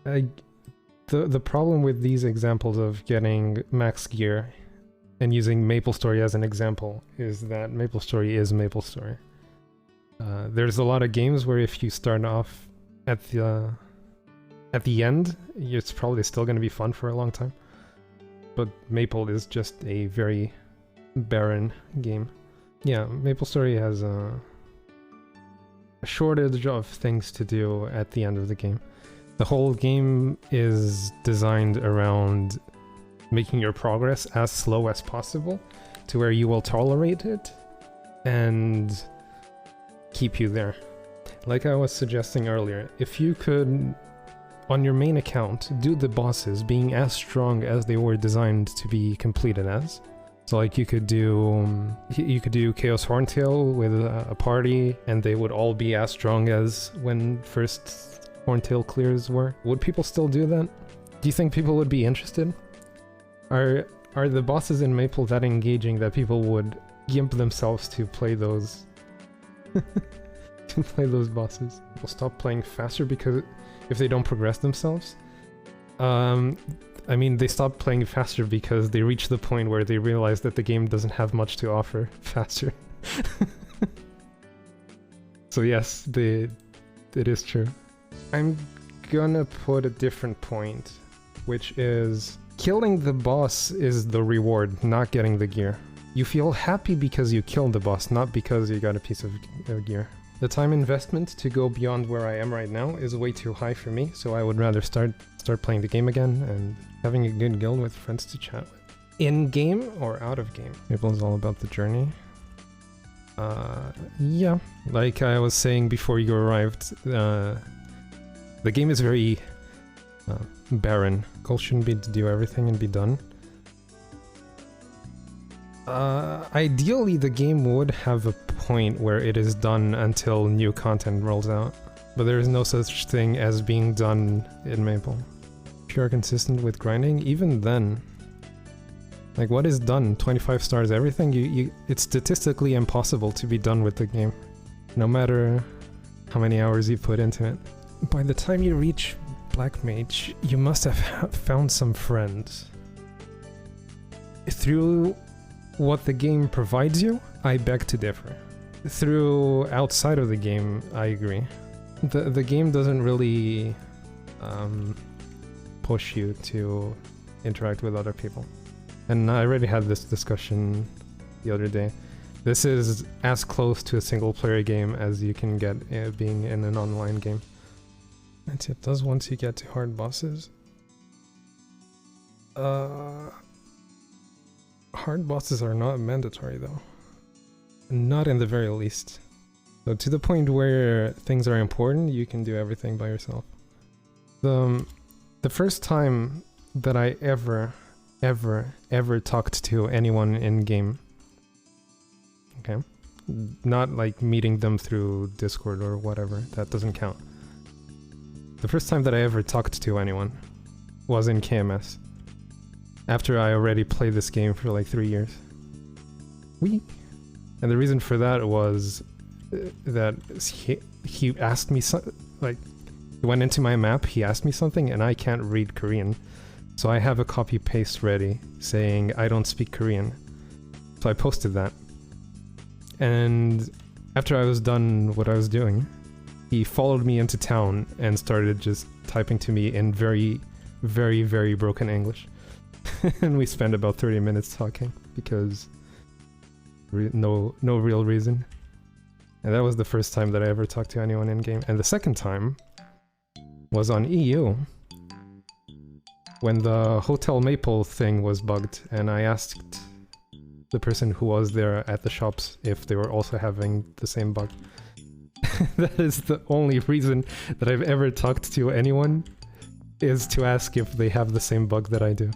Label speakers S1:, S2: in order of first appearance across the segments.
S1: The problem with these examples of getting max gear and using MapleStory as an example is that MapleStory is MapleStory. There's a lot of games where if you start off at the end, it's probably still going to be fun for a long time. But Maple is just a very barren game. Yeah, MapleStory has a shortage of things to do at the end of the game. The whole game is designed around making your progress as slow as possible to where you will tolerate it and keep you there. Like I was suggesting earlier, if you could, on your main account, do the bosses being as strong as they were designed to be completed as. So like you could do Chaos Horntail with a party and they would all be as strong as when first Horntail clears were. Would people still do that? Do you think people would be interested? Are the bosses in Maple that engaging that people would gimp themselves to play those to play those bosses? People stop playing faster because if they don't progress themselves? I mean, they stop playing faster because they reach the point where they realize that the game doesn't have much to offer faster. So yes, it is true. I'm gonna put a different point, which is killing the boss is the reward, not getting the gear. You feel happy because you killed the boss, not because you got a piece of gear. The time investment to go beyond where I am right now is way too high for me, so I would rather start playing the game again and having a good guild with friends to chat with. In-game or out-of-game? Maple is all about the journey. Yeah. Like I was saying before you arrived, the game is very barren. Goal shouldn't be to do everything and be done. Ideally the game would have a point where it is done until new content rolls out. But there is no such thing as being done in Maple. If you are consistent with grinding, even then... Like, what is done? 25 stars everything? It's statistically impossible to be done with the game. No matter how many hours you put into it. By the time you reach Black Mage, you must have found some friends. Through what the game provides you, I beg to differ. Through outside of the game, I agree. The game doesn't really push you to interact with other people. And I already had this discussion the other day. This is as close to a single player game as you can get being in an online game. And it does once you get to hard bosses. Hard bosses are not mandatory though. Not in the very least. So to the point where things are important, you can do everything by yourself. The first time that I ever talked to anyone in game, okay, not like meeting them through Discord or whatever, that doesn't count. The first time that I ever talked to anyone was in KMS, after I already played this game for like 3 years. And the reason for that was that he asked me like, he went into my map, he asked me something, and I can't read Korean. So I have a copy-paste ready saying I don't speak Korean. So I posted that. And after I was done what I was doing, he followed me into town and started just typing to me in very, very, very broken English. And we spent about 30 minutes talking because no real reason. And that was the first time that I ever talked to anyone in-game. And the second time was on EU, when the Hotel Maple thing was bugged, and I asked the person who was there at the shops if they were also having the same bug. That is the only reason that I've ever talked to anyone, is to ask if they have the same bug that I do.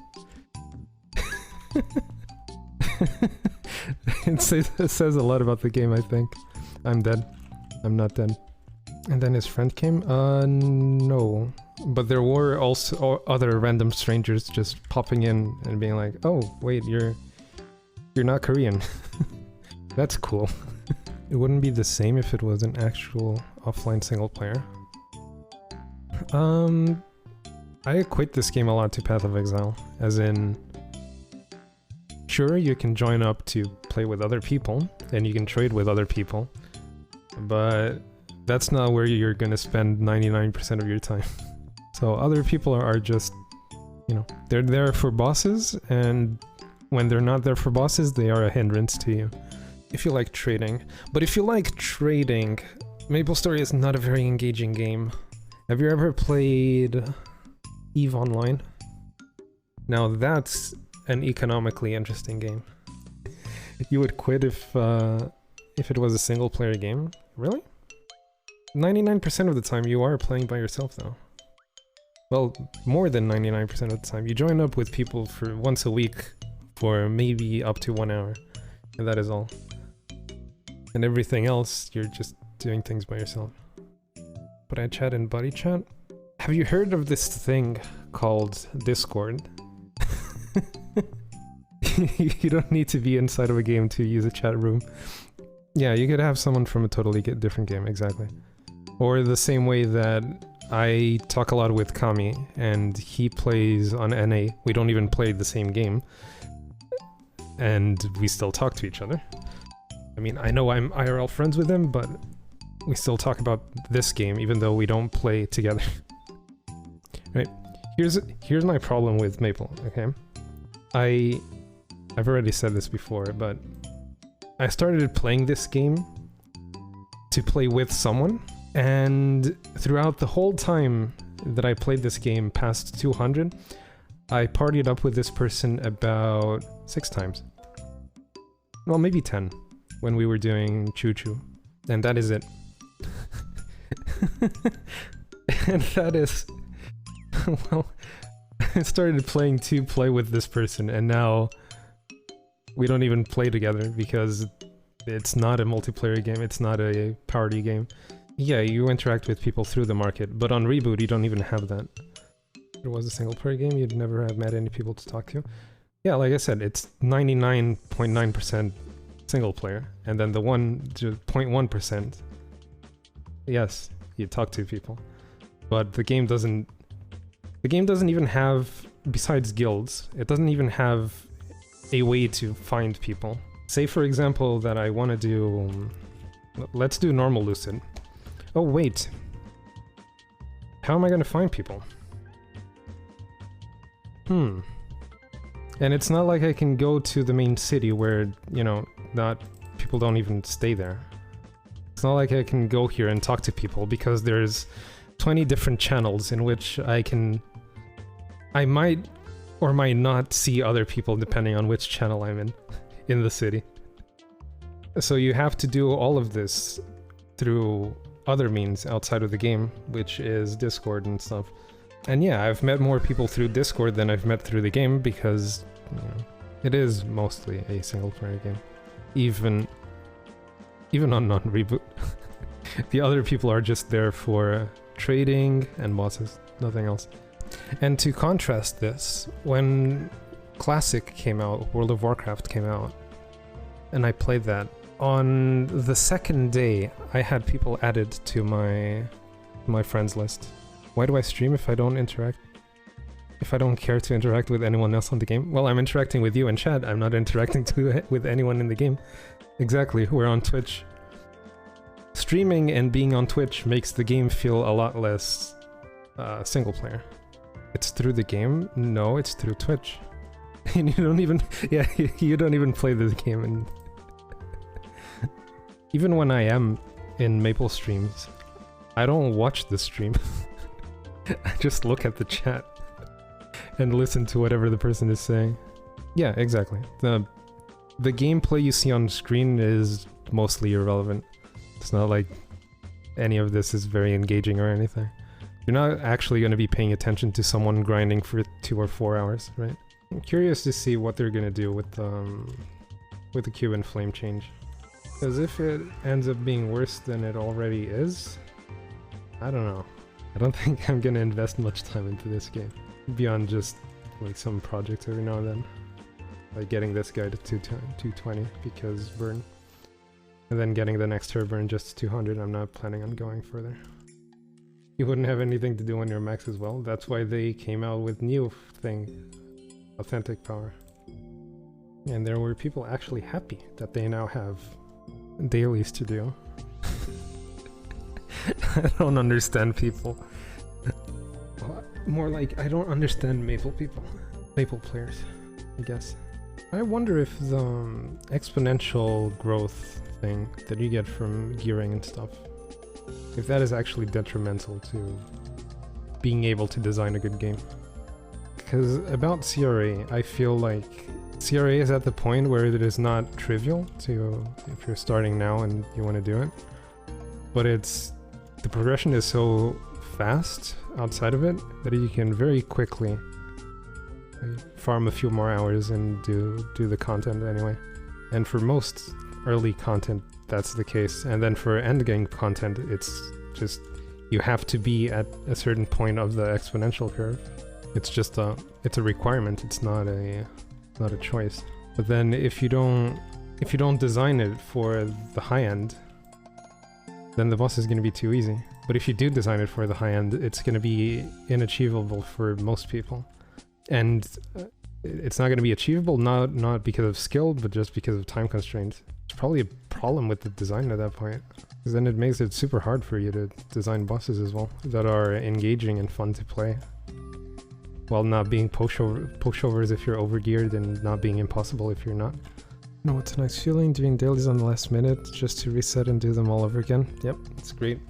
S1: It says a lot about the game, I think. I'm dead. I'm not dead. And then his friend came? No. But there were also other random strangers just popping in and being like, oh, wait, you're not Korean. That's cool. It wouldn't be the same if it was an actual offline single player. I equate this game a lot to Path of Exile, as in, sure, you can join up to play with other people, and you can trade with other people, but that's not where you're gonna spend 99% of your time. So other people are just, you know, they're there for bosses, and when they're not there for bosses, they are a hindrance to you. If you like trading. But if you like trading, MapleStory is not a very engaging game. Have you ever played EVE Online? Now that's an economically interesting game. You would quit if it was a single player game? Really? 99% of the time you are playing by yourself though. Well, more than 99% of the time. You join up with people for once a week for maybe up to 1 hour. And that is all. And everything else, you're just doing things by yourself. But I chat in buddy chat? Have you heard of this thing called Discord? You don't need to be inside of a game to use a chat room. Yeah, you could have someone from a totally different game, exactly. Or the same way that I talk a lot with Kami, and he plays on NA. We don't even play the same game. And we still talk to each other. I mean, I know I'm IRL friends with him, but we still talk about this game, even though we don't play together. Right? Here's my problem with Maple, okay? I've already said this before, but I started playing this game to play with someone, and throughout the whole time that I played this game past 200, I partied up with this person about 6 times. Well, maybe 10, when we were doing Choo Choo. And that is it. And that is... well, I started playing to play with this person, and now we don't even play together because it's not a multiplayer game, it's not a party game. Yeah, you interact with people through the market, but on Reboot you don't even have that. If it was a single player game, you'd never have met any people to talk to. Yeah, like I said, it's 99.9% single player, and then the 0.1%, yes, you talk to people. But the game doesn't even have, besides guilds, it doesn't even have a way to find people. Say for example that I want to do... let's do normal Lucid. Oh wait. How am I going to find people? And it's not like I can go to the main city where, you know, people don't even stay there. It's not like I can go here and talk to people because there's 20 different channels in which I might or might not see other people depending on which channel I'm in the city. So you have to do all of this through other means outside of the game, which is Discord and stuff. And yeah, I've met more people through Discord than I've met through the game because, you know, it is mostly a single player game. Even on non-reboot. The other people are just there for trading and bosses, nothing else. And to contrast this, when Classic came out, World of Warcraft came out, and I played that, on the second day I had people added to my friends list. Why do I stream if I don't interact? If I don't care to interact with anyone else on the game? Well, I'm interacting with you in chat, I'm not interacting with anyone in the game. Exactly, we're on Twitch. Streaming and being on Twitch makes the game feel a lot less single player. It's through the game? No, it's through Twitch. And you don't even... yeah, you don't even play this game. And even when I am in Maple streams, I don't watch the stream. I just look at the chat and listen to whatever the person is saying. Yeah, exactly. The gameplay you see on screen is mostly irrelevant. It's not like any of this is very engaging or anything. You're not actually going to be paying attention to someone grinding for 2 or 4 hours, right? I'm curious to see what they're going to do with the Cube and Flame change. Because if it ends up being worse than it already is, I don't know. I don't think I'm going to invest much time into this game. Beyond just like some projects every now and then. Like getting this guy to 220 because burn. And then getting the next her burn just to 200. I'm not planning on going further. You wouldn't have anything to do on your Macs as well. That's why they came out with new thing, Authentic Power. And there were people actually happy that they now have dailies to do. I don't understand people. More like, I don't understand Maple people. Maple players, I guess. I wonder if the exponential growth thing that you get from gearing and stuff, if that is actually detrimental to being able to design a good game. Because about CRA, I feel like CRA is at the point where it is not trivial to, if you're starting now and you want to do it, but the progression is so fast outside of it that you can very quickly farm a few more hours and do the content anyway. And for most early content, that's the case. And then for endgame content, it's just, you have to be at a certain point of the exponential curve. It's just it's a requirement. It's not a choice. But then if you don't design it for the high end, then the boss is going to be too easy. But if you do design it for the high end, it's going to be inachievable for most people. And it's not going to be achievable, not because of skill, but just because of time constraints. It's probably a problem with the design at that point, because then it makes it super hard for you to design bosses as well that are engaging and fun to play, while not being pushovers if you're overgeared and not being impossible if you're not. No, it's a nice feeling doing dailies on the last minute just to reset and do them all over again. Yep, it's great.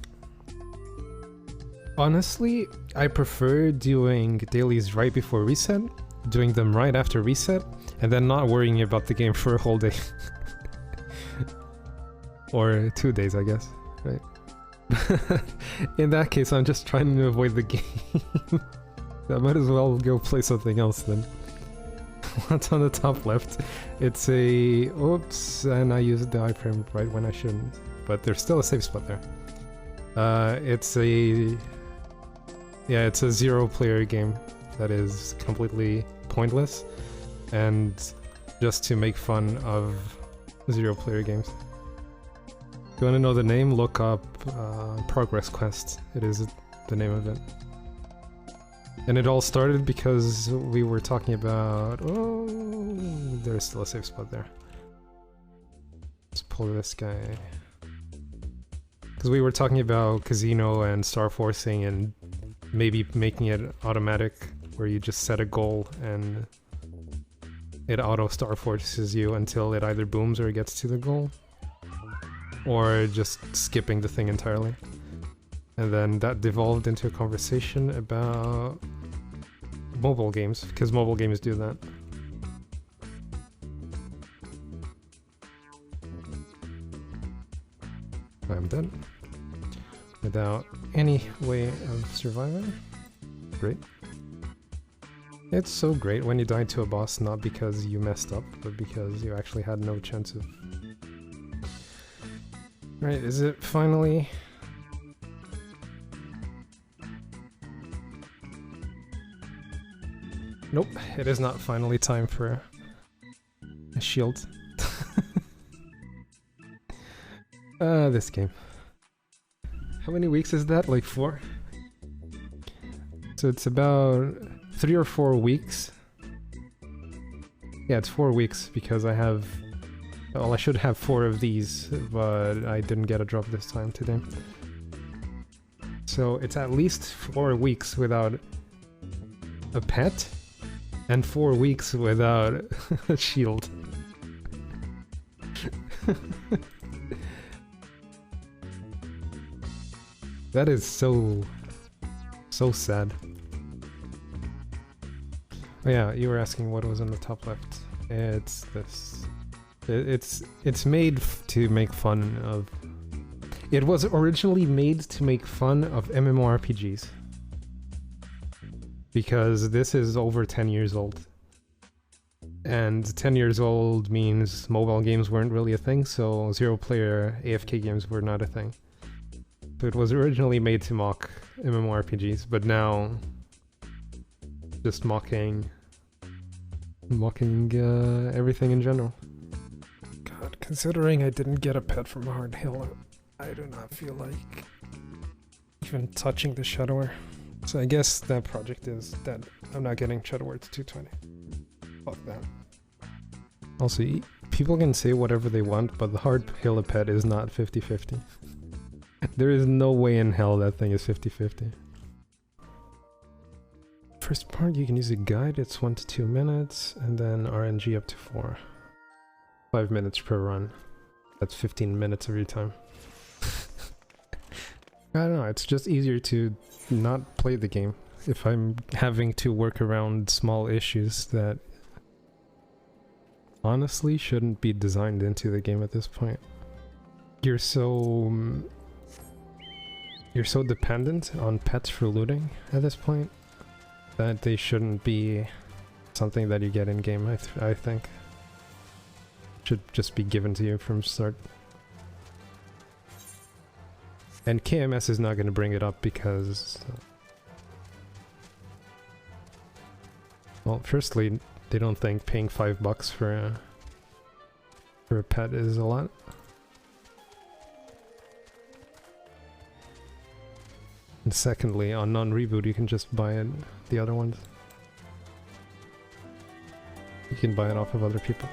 S1: Honestly, I prefer doing dailies right before reset, doing them right after reset, and then not worrying about the game for a whole day. Or 2 days, I guess, right? In that case, I'm just trying to avoid the game. I might as well go play something else then. What's on the top left? It's a... Oops, and I used the iframe right when I shouldn't. But there's still a safe spot there. It's a... Yeah, it's a 0-player game that is completely pointless and just to make fun of 0-player games. If you want to know the name, look up Progress Quest. It is the name of it. And it all started because we were talking about... Oh, there's still a safe spot there. Let's pull this guy. Because we were talking about casino and star forcing and maybe making it automatic, where you just set a goal and it auto star forces you until it either booms or gets to the goal. Or just skipping the thing entirely. And then that devolved into a conversation about mobile games, because mobile games do that. I'm done. Without any way of surviving. Great. It's so great when you die to a boss, not because you messed up, but because you actually had no chance of... Right, is it finally... Nope, it is not finally time for a shield. This game. How many weeks is that? Like 4? So it's about 3 or 4 weeks. Yeah, it's 4 weeks because I have... Well, I should have 4 of these, but I didn't get a drop this time today. So it's at least 4 weeks without a pet, and 4 weeks without a shield. That is so sad. Oh yeah, you were asking what was on the top left. It's this. It's made to make fun of... It was originally made to make fun of MMORPGs. Because this is over 10 years old. And 10 years old means mobile games weren't really a thing, so 0-player AFK games were not a thing. So it was originally made to mock MMORPGs, but now... just mocking everything in general. God, considering I didn't get a pet from Hard Hill, I do not feel like even touching the shadowware. So I guess that project is dead. I'm not getting shadowware to 220. Fuck that. Also, people can say whatever they want, but the hard Halo pet is not 50-50. There is no way in hell that thing is 50-50. First part, you can use a guide, it's 1 to 2 minutes, and then RNG up to 4. 5 minutes per run. That's 15 minutes of your time. I don't know, it's just easier to not play the game if I'm having to work around small issues that honestly shouldn't be designed into the game at this point. You're so dependent on pets for looting at this point that they shouldn't be something that you get in game. I think should just be given to you from start. And KMS is not going to bring it up because, well, firstly, they don't think paying $5 for a pet is a lot. And secondly, on non-reboot, you can just buy it, the other ones. You can buy it off of other people.